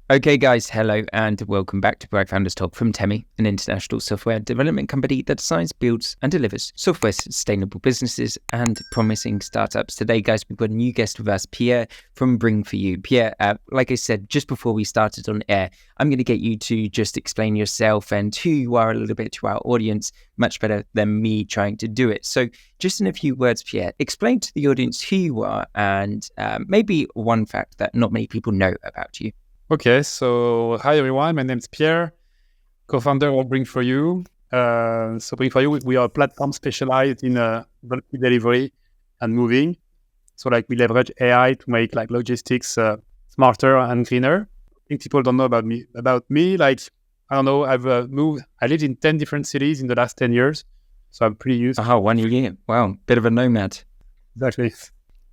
Okay, guys, hello and welcome back to Bright Founders Talk from Temi, an international software development company that designs, builds, and delivers software sustainable businesses and promising startups. Today, guys, we've got a new guest with us, Pierre from Bring4You. Pierre, like I said, just before we started on air, I'm going to get you to just explain yourself and who you are a little bit to our audience, much better than me trying to do it. So just in a few words, Pierre, explain to the audience who you are and maybe one fact that not many people know about you. Okay, so hi everyone, my name is Pierre, co-founder of Bring4You. So Bring4You, we are a platform specialized in bulk delivery and moving. So we leverage AI to make logistics smarter and greener. I think people don't know about me. I don't know, I've moved, I lived in 10 different cities in the last 10 years. So I'm pretty used. Oh, 1 year. Wow, bit of a nomad. Exactly.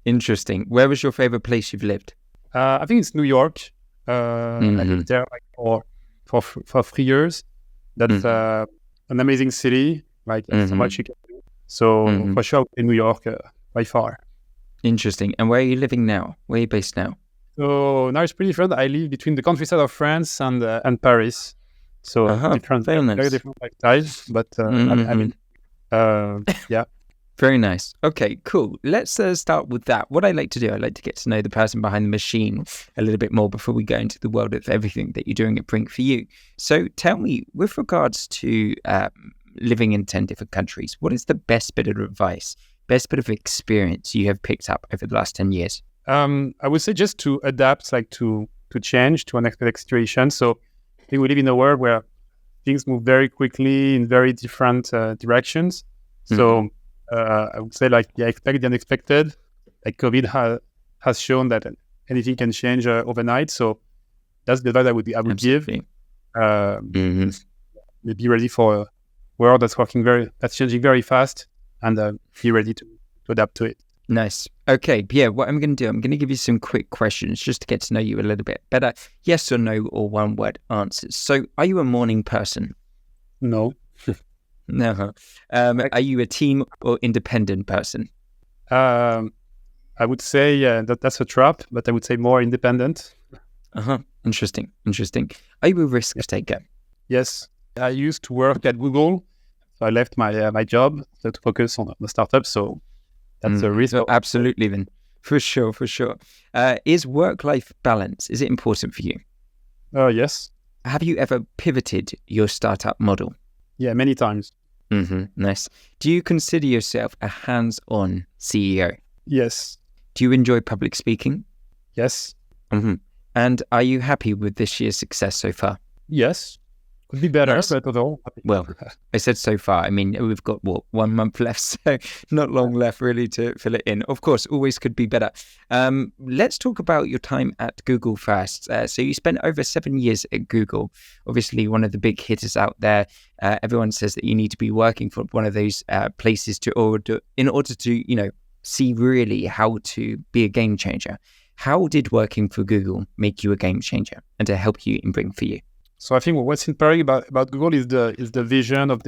Interesting. Where was your favorite place you've lived? I think it's New York. I lived there for 3 years. That's an amazing city. So much you can do. So for sure in New York by far. Interesting. And where are you living now? Where are you based now? So now it's pretty different. I live between the countryside of France and Paris. So different, very different lifestyles. But yeah. Very nice. Okay, cool. Let's start with that. What I like to do, I like to get to know the person behind the machine a little bit more before we go into the world of everything that you're doing at Bring4You. So tell me, with regards to living in 10 different countries, what is the best bit of advice, best bit of experience you have picked up over the last 10 years? I would say just to adapt, to change to unexpected situations. So I think we live in a world where things move very quickly in very different directions. So I would say expect the unexpected. COVID has shown that anything can change overnight. So that's the advice I would give. Be ready for a world that's changing very fast, and be ready to adapt to it. Nice. Okay, Pierre, what I'm going to do, I'm going to give you some quick questions just to get to know you a little bit better. Yes or no, or one word answers. So are you a morning person? No. No. Are you a team or independent person? I would say that's a trap, but I would say more independent. Interesting. Are you a risk taker? Yes. I used to work at Google, so I left my job to focus on the startup. So that's a risk. Absolutely, then. For sure. Is work-life balance, is it important for you? Yes. Have you ever pivoted your startup model? Yeah, many times. Nice. Do you consider yourself a hands-on CEO? Yes. Do you enjoy public speaking? Yes. And are you happy with this year's success so far? Yes. Could be better, but overall. Well, I said so far. I mean, we've got 1 month left, so not long left really to fill it in. Of course, always could be better. Let's talk about your time at Google first. So you spent over 7 years at Google, obviously one of the big hitters out there. Everyone says that you need to be working for one of those places in order to, see really how to be a game changer. How did working for Google make you a game changer and to help you in Bring4You? So I think what's inspiring about Google is the vision of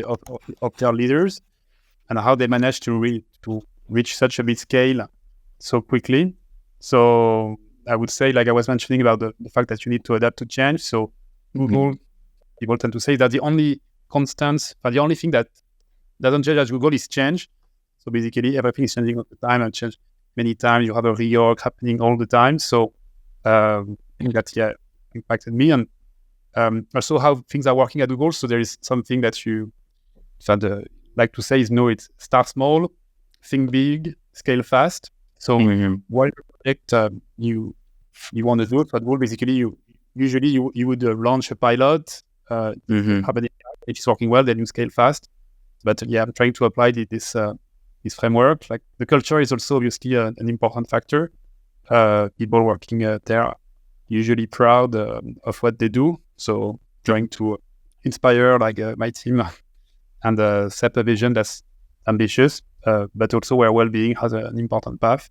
their leaders and how they managed to reach such a big scale so quickly. So I would say, I was mentioning about the fact that you need to adapt to change. So Google, people tend to say that the only constants, but the only thing that doesn't change at Google is change. So basically everything is changing all the time and change many times. You have a reorg happening all the time. So I think that impacted me, and also how things are working at Google. So there is something that like to say is it start small, think big, scale fast. So while project you want to do it, but Google basically you would launch a pilot, have an if it's working well, then you scale fast. But I'm trying to apply this framework. The culture is also obviously an important factor. People working there are usually proud of what they do. So trying to inspire my team and set a vision that's ambitious, but also where well-being has an important path.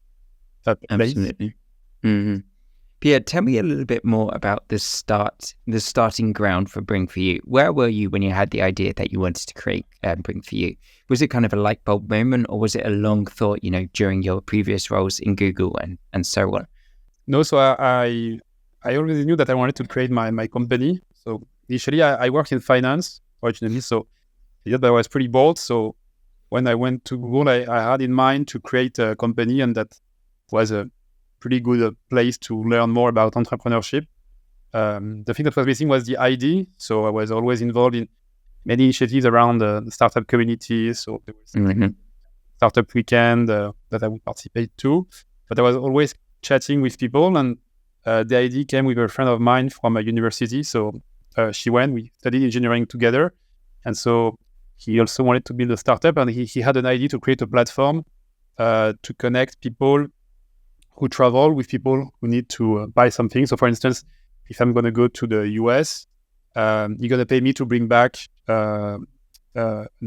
Absolutely. Pierre, tell me a little bit more about the starting ground for Bring4You. Where were you when you had the idea that you wanted to create Bring4You? Was it kind of a light bulb moment, or was it a long thought, during your previous roles in Google and so on? No, so I I already knew that I wanted to create my company. So initially, I worked in finance originally. So yeah, but I was pretty bored. So when I went to Google, I had in mind to create a company, and that was a pretty good place to learn more about entrepreneurship. The thing that was missing was the ID. So I was always involved in many initiatives around the startup community. So there was startup weekend that I would participate to. But I was always chatting with people, and the idea came with a friend of mine from a university. So we studied engineering together. And so he also wanted to build a startup, and he had an idea to create a platform to connect people who travel with people who need to buy something. So for instance, if I'm going to go to the US, you're going to pay me to bring back an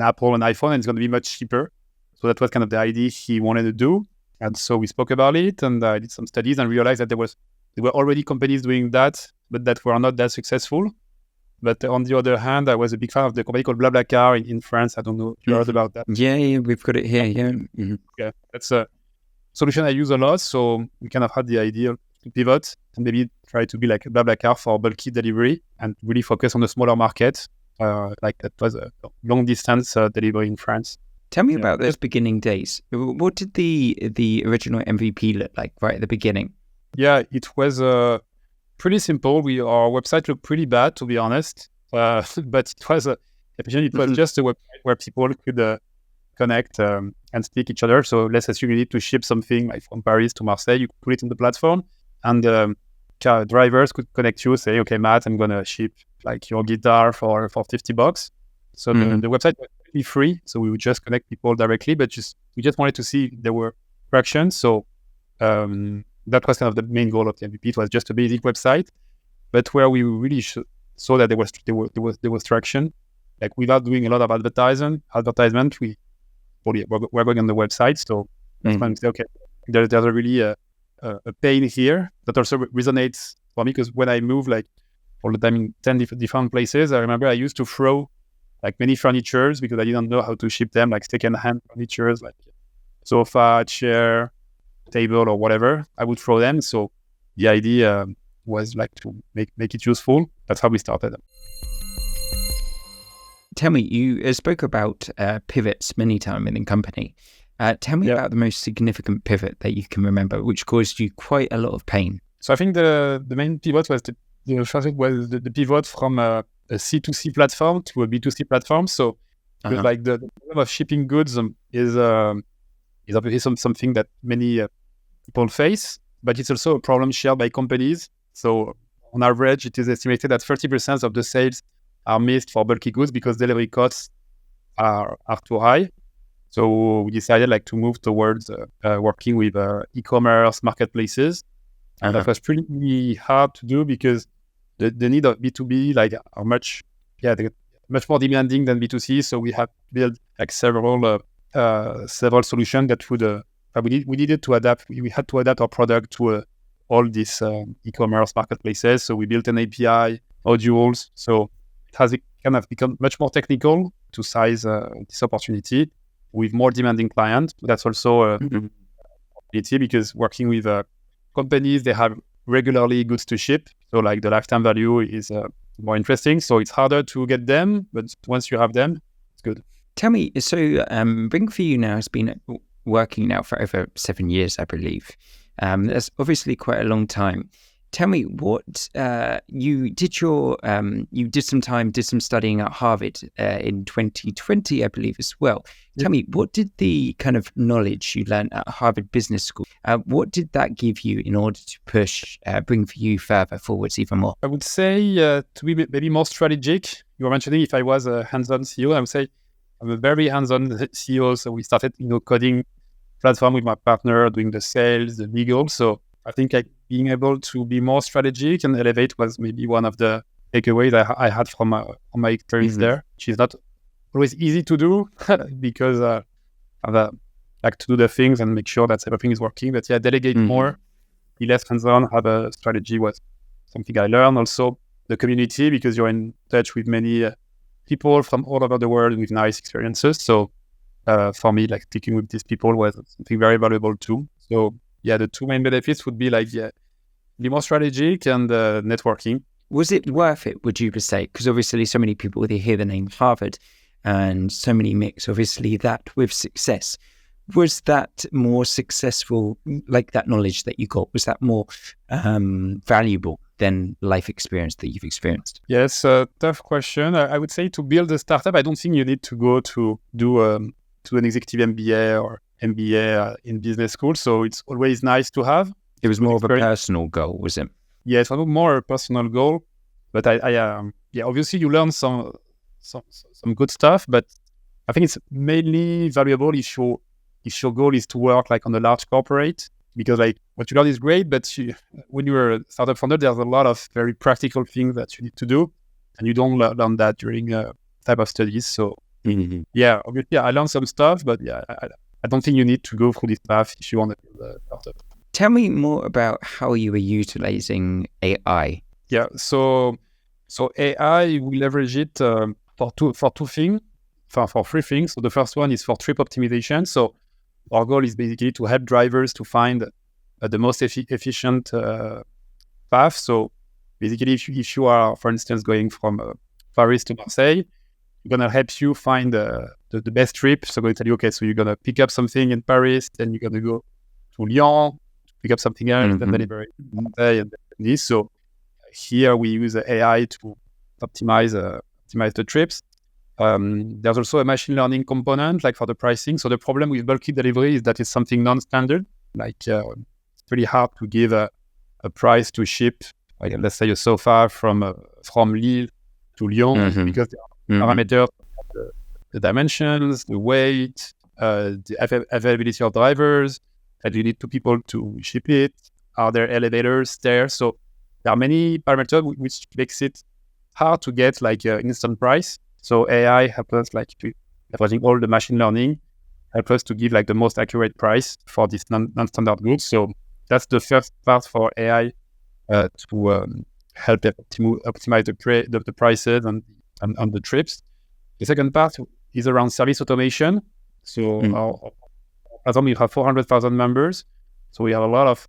Apple, an iPhone, and it's going to be much cheaper. So that was kind of the idea he wanted to do. And so we spoke about it, and I did some studies and realized that there were already companies doing that, but that were not that successful. But on the other hand, I was a big fan of the company called BlaBlaCar in France. I don't know if you heard about that. Yeah, we've got it here. Yeah. Yeah, that's a solution I use a lot. So we kind of had the idea to pivot and maybe try to be like a BlaBlaCar for bulky delivery and really focus on the smaller market. Like that was a long distance delivery in France. Tell me about those beginning days. What did the original MVP look like right at the beginning? Yeah, it was pretty simple. Our website looked pretty bad, to be honest. But it was just a website where people could connect and speak each other. So let's assume you need to ship something like from Paris to Marseille. You could put it in the platform, and drivers could connect you. Say, okay, Matt, I'm gonna ship like your guitar for $50. So the website was completely free. So we would just connect people directly, but we just wanted to see if there were traction. So that was kind of the main goal of the MVP. It was just a basic website, but where we really saw that there was traction, like without doing a lot of advertisement. We're going on the website. So that's when we say, okay, there's a really a pain here that also resonates for me, because when I move like all the time in 10 different places, I remember I used to throw like many furnitures because I didn't know how to ship them, like second-hand furnitures, like sofa, chair, table, or whatever. I would throw them. So the idea was like to make it useful. That's how we started. Tell me, you spoke about pivots many times in the company. Tell me about the most significant pivot that you can remember, which caused you quite a lot of pain. So I think the main pivot was the pivot from a C2C platform to a B2C platform. So like the problem of shipping goods is obviously something that many people face, but it's also a problem shared by companies. So on average, it is estimated that 30% of the sales are missed for bulky goods because delivery costs are too high. So we decided like to move towards working with e-commerce marketplaces, and that was pretty hard to do because the need of B2B like are much more demanding than B2C. So we had to build like several solutions that would we needed to adapt. We had to adapt our product to all these e-commerce marketplaces. So we built an API, modules. So it has kind of become much more technical to size this opportunity with more demanding clients. That's also a opportunity because working with companies, they have regularly goods to ship. So like the lifetime value is more interesting. So it's harder to get them, but once you have them, it's good. Tell me, so Bring4You now has been working now for over 7 years, I believe. That's obviously quite a long time. Tell me what you did did some studying at Harvard in 2020, I believe, as well. Tell me, what did the kind of knowledge you learned at Harvard Business School, what did that give you in order to push Bring4You further forwards even more? I would say to be maybe more strategic. You were mentioning if I was a hands-on CEO, I would say I'm a very hands-on CEO. So we started, coding platform with my partner, doing the sales, the legal. So I think being able to be more strategic and elevate was maybe one of the takeaways I had from my experience there, which is not always easy to do because I like to do the things and make sure that everything is working. But delegate more, be less hands-on, have a strategy was something I learned. Also, the community, because you're in touch with many people from all over the world with nice experiences. So for me, like sticking with these people was something very valuable too. So the two main benefits would be like be more strategic and networking. Was it worth it, would you say? Because obviously so many people, they hear the name Harvard and so many mix, obviously, that with success. Was that more successful, like that knowledge that you got, was that more valuable than life experience that you've experienced? Yes, tough question. I would say to build a startup, I don't think you need to go to do to an executive MBA or MBA in business school. So it's always nice to have. It was more of a personal goal, was it? Yeah, it's more a personal goal. But yeah, obviously you learn some good stuff. But I think it's mainly valuable if your goal is to work like on a large corporate, because like what you learn is great, but when you're a startup founder, there's a lot of very practical things that you need to do, and you don't learn that during type of studies. So yeah, obviously I learned some stuff, but yeah, I don't think you need to go through this path if you want to build a startup. Tell me more about how you were utilizing AI. Yeah, so AI, we leverage it for two things, for three things. So the first one is for trip optimization. So our goal is basically to help drivers to find the most efficient path. So basically, if you are, for instance, going from Paris to Marseille, we're going to help you find the best trip. So we're going to tell you, okay, so you're going to pick up something in Paris, then you're going to go to Lyon, pick up something else, and then deliver it to Marseille, and this. So here we use AI to optimize the trips. There's also a machine learning component, like for the pricing. So the problem with bulky delivery is that it's something non-standard. Like it's pretty hard to give a price to ship, like, let's say a sofa from Lille to Lyon, because there are parameters, the dimensions, the weight, the availability of drivers, that you need two people to ship it. Are there elevators, stairs? So there are many parameters which makes it hard to get like an instant price. So AI helps us, like leveraging all the machine learning, help us to give like the most accurate price for these non-standard goods. So that's the first part for AI to help optimize the prices and the trips. The second part is around service automation. So our platform, we have 400,000 members. So we have a lot of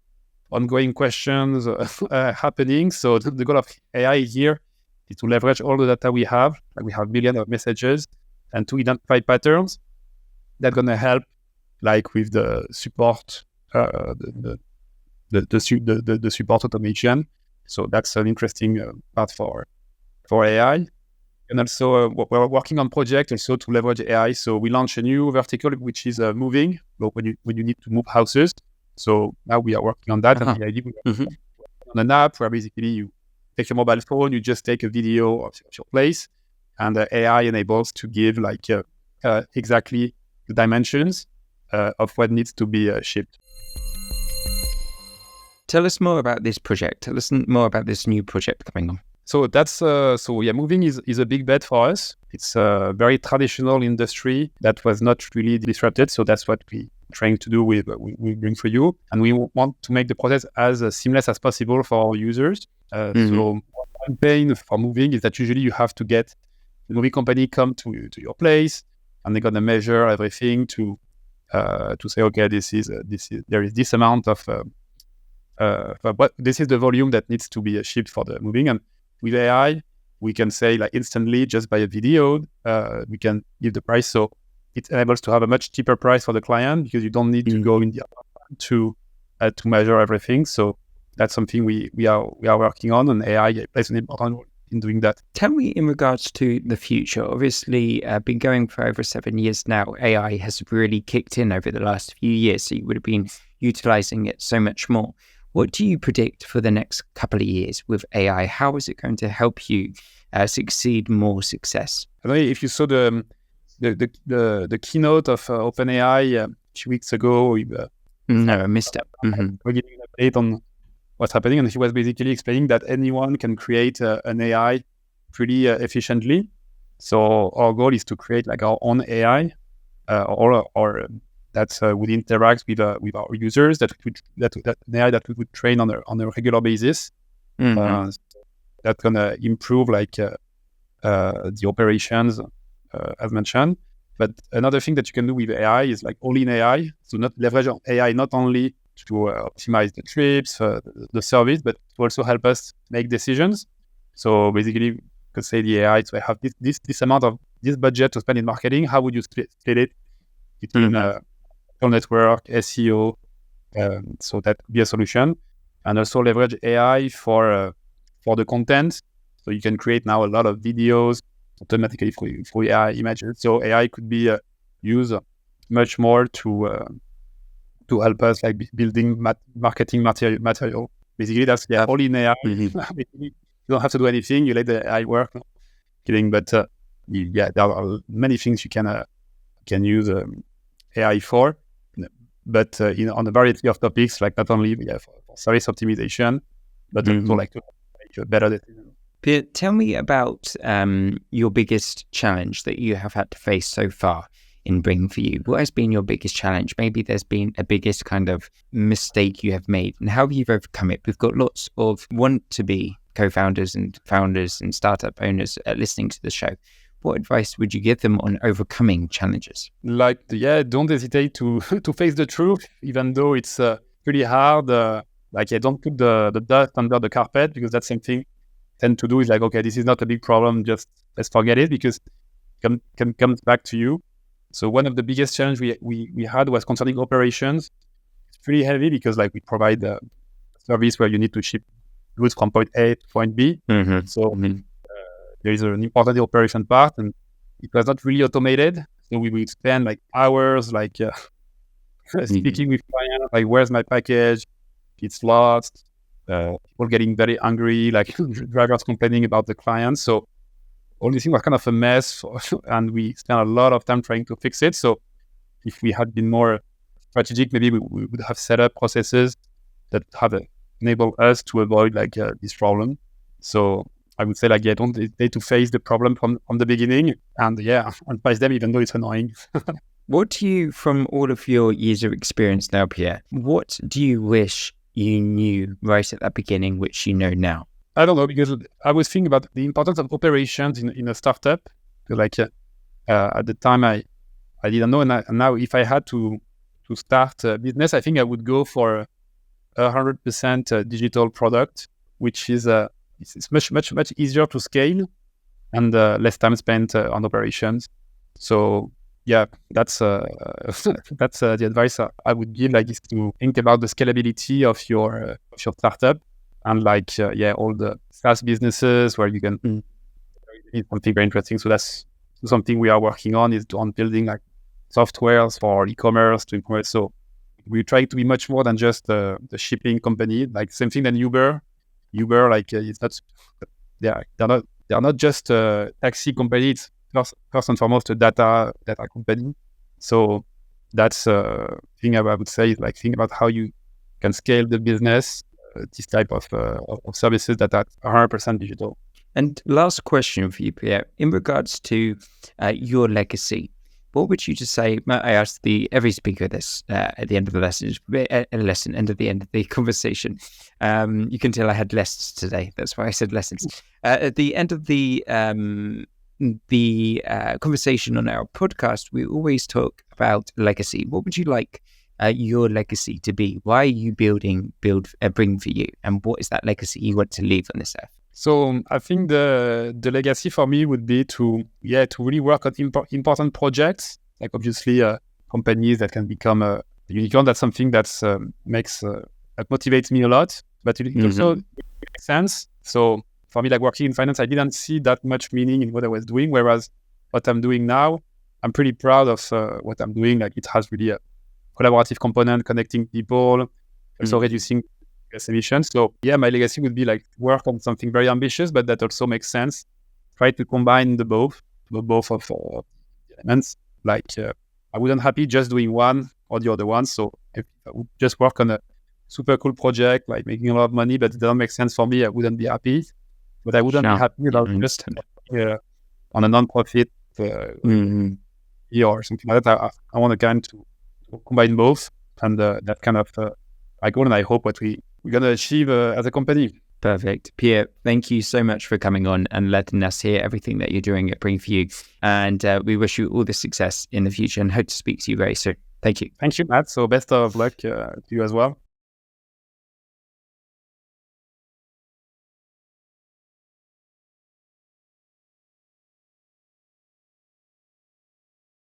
ongoing questions happening. So the goal of AI here is to leverage all the data we have. Like we have millions of messages, and to identify patterns that are going to help, like with the support, the support automation. So that's an interesting part for AI. And also we're working on projects also to leverage AI. So we launched a new vertical, which is moving, when you need to move houses. So now we are working on that. And the idea on an app where basically you take your mobile phone, you just take a video of your place, and the AI enables to give like exactly the dimensions of what needs to be shipped. Tell us more about this project. Tell us more about this new project coming on. So that's moving is a big bet for us. It's a very traditional industry that was not really disrupted. So that's what we're trying to do with Bring4You, and we want to make the process as seamless as possible for our users. So one pain for moving is that usually you have to get the moving company come to your place, and they're gonna measure everything to say, okay, there is this amount of but this is the volume that needs to be shipped for the moving. And with AI, we can say like instantly, just by a video, we can give the price. So it enables to have a much cheaper price for the client, because you don't need to go in the to measure everything. So that's something we are working on, and AI plays an important role in doing that. Tell me in regards to the future. Obviously, been going for over 7 years now. AI has really kicked in over the last few years, so you would have been utilizing it so much more. What do you predict for the next couple of years with AI? How is it going to help you succeed more success? I don't know if you saw the keynote of OpenAI a few weeks ago. No, I missed it. We're giving an update on what's happening, and he was basically explaining that anyone can create an AI pretty efficiently. So our goal is to create like our own AI, or that would interact with our users, that an AI that we would train on a regular basis. That's gonna improve like the operations, as mentioned. But another thing that you can do with AI is like all in AI. So not leverage AI not only optimize the trips, the service, but to also help us make decisions. So basically, you could say the AI, so I have this amount of this budget to spend in marketing. How would you split it between social network, SEO? So that could be a solution, and also leverage AI for the content. So you can create now a lot of videos automatically for AI images. So AI could be used much more to help us like building marketing material. Basically, that's all in AI. You don't have to do anything. You let the AI work. No, kidding, but there are many things you can use AI for. But on a variety of topics, like not only for service optimization, but also like to make a better decision. Pierre, tell me about your biggest challenge that you have had to face so far in Bring4You. What has been your biggest challenge? Maybe there's been a biggest kind of mistake you have made, and how have you overcome it? We've got lots of want-to-be co-founders and founders and startup owners listening to the show. What advice would you give them on overcoming challenges? Like, don't hesitate to face the truth, even though it's pretty hard. Don't put the dust under the carpet, because that's something I tend to do. Is like, okay, this is not a big problem. Just let's forget it, because it comes back to you. So one of the biggest challenge we had was concerning operations. It's pretty heavy because like we provide a service where you need to ship goods from point A to point B. So there is an important operation part, and it was not really automated. So we would spend like hours, speaking with clients, like, where's my package? It's lost. People getting very angry, like drivers complaining about the clients. So all these things were kind of a mess, and we spent a lot of time trying to fix it. So if we had been more strategic, maybe we would have set up processes that have enabled us to avoid this problem. So I would say don't hesitate to face the problem from the beginning, and advise them, even though it's annoying. What do you, from all of your years of experience now, Pierre, what do you wish you knew right at that beginning, which you know now? I don't know, because I was thinking about the importance of operations in a startup. At the time, I didn't know, and now if I had to start a business, I think I would go for 100% digital product, which is it's much easier to scale and less time spent on operations. So that's the advice I would give, is to think about the scalability of your startup, and all the SaaS businesses where you can do something very interesting. So that's something we are working on, is on building softwares for e-commerce to improve. So we try to be much more than just the shipping company. Same thing than Uber. It's not they're not just a taxi company. It's first and foremost a data company. So that's thing I would say is think about how you can scale the business, this type of services that are 100% digital. And last question for you, Pierre, in regards to your legacy. What would you just say? I asked every speaker this at the end of the lesson, end of the conversation. You can tell I had lessons today. That's why I said lessons. At the end of the conversation on our podcast, we always talk about legacy. What would you like your legacy to be? Why are you build Bring4You, and what is that legacy you want to leave on this earth? So I think the legacy for me would be to really work on important projects, obviously companies that can become a unicorn. That's something that motivates me a lot, but it also makes sense. So for me, working in finance, I didn't see that much meaning in what I was doing, whereas what I'm doing now, I'm pretty proud of what I'm doing. It has really a collaborative component, connecting people, also reducing gas emissions. So my legacy would be work on something very ambitious, but that also makes sense. Try to combine the both of elements. I wouldn't happy just doing one or the other one. So if I would just work on a super cool project, making a lot of money, but it doesn't make sense for me, I wouldn't be happy. But I wouldn't be happy about just on a non-profit or something like that. I want to combine both, and that kind of my goal, and I hope what we're going to achieve as a company. Perfect. Pierre, thank you so much for coming on and letting us hear everything that you're doing at Bring4You. And we wish you all the success in the future and hope to speak to you very soon. Thank you. Thank you, Matt. So best of luck to you as well.